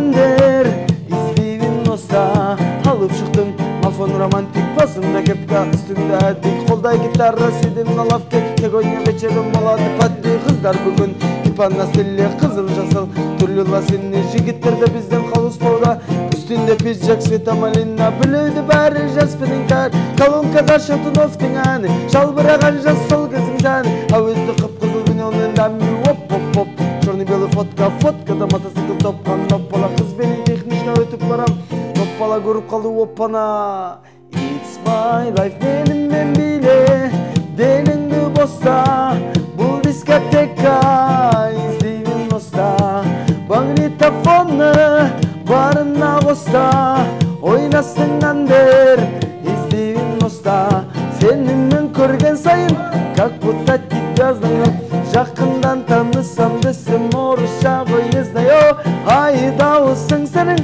әндер іздеймін оста. Алып шықтым мафон романтик басында кепка үстімді әдік. Қолдай гитара седемін алап кек. Сегодня вечером молоды патты қыздар бүгін. Ипанна стиле қызыл жасыл. Түрлі ласынны жігіттерді бізден қалыс болда. Үстінде пиджак света малина. Білуді бәрі жаспының кәр. Колонкада Шатуновтың әні. Жалбыраған жас сол кезің сәні. Әуезді қып-қызыл бинонын дәмі. Оп-оп-оп. Черный-белый фотка. Фоткада мотоцикл топқан. Ноппала қыз бені технична өтіп барам. Ноппала көріп қалды оппана. It's my life менімен биле. Деніңді боста. Бұл дискотека. Іздеймін оста. Магнитофоны барына қоста. Ойнасың әндер іздеймін оста. Сенімен көрген сайын как будто тебя знаю. Жақындан танысам десем орысша не знаю. Ай дауысың сенің,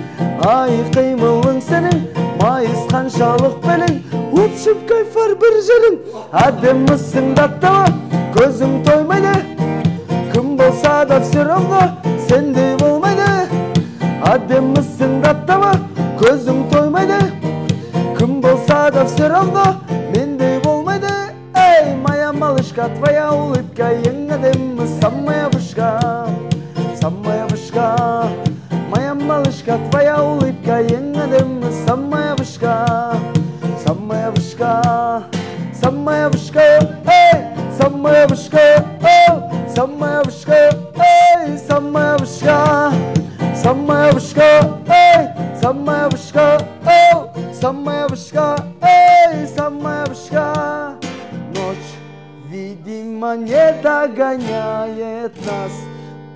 ай қимылың сенің, майыс қаншалық белің. Өпшіп кайфар бір жерің. Әдемісің даттама, көзім тоймайды. Кім болса да все равно сендей болмайды. Әдемісің даттама, көзім тоймайды. Кім болса да все равно мендей болмайды. Эй, моя малышка, твоя улыбка ең әдемі. Самая вышка, самая вышка. Моя малышка, твоя улыбка ең әдемі. Самая вышка, самая вышка. Самая вышка, эй, самая вышка, эй, самая вышка, эй, самая вышка. Самая вышка, эй, самая вышка, эй, самая вышка, эй, самая вышка. Ночь, видимо, не догоняет нас.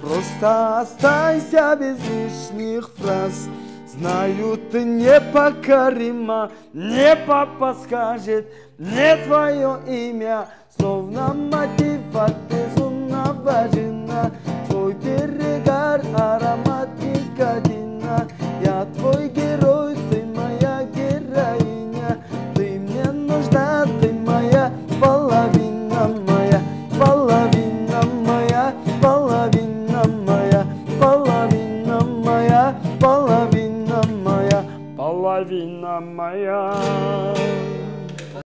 Просто останься без лишних фраз. Знаю, ты непокорима, мне папа скажет, мне твое имя. Словно мотиват безумного жена. Твой перегар, аромат никотина. Я твой герой, ты моя героиня. Ты мне нужна, ты моя половина, моя половина, моя половина, моя половина, моя половина, моя половина, моя.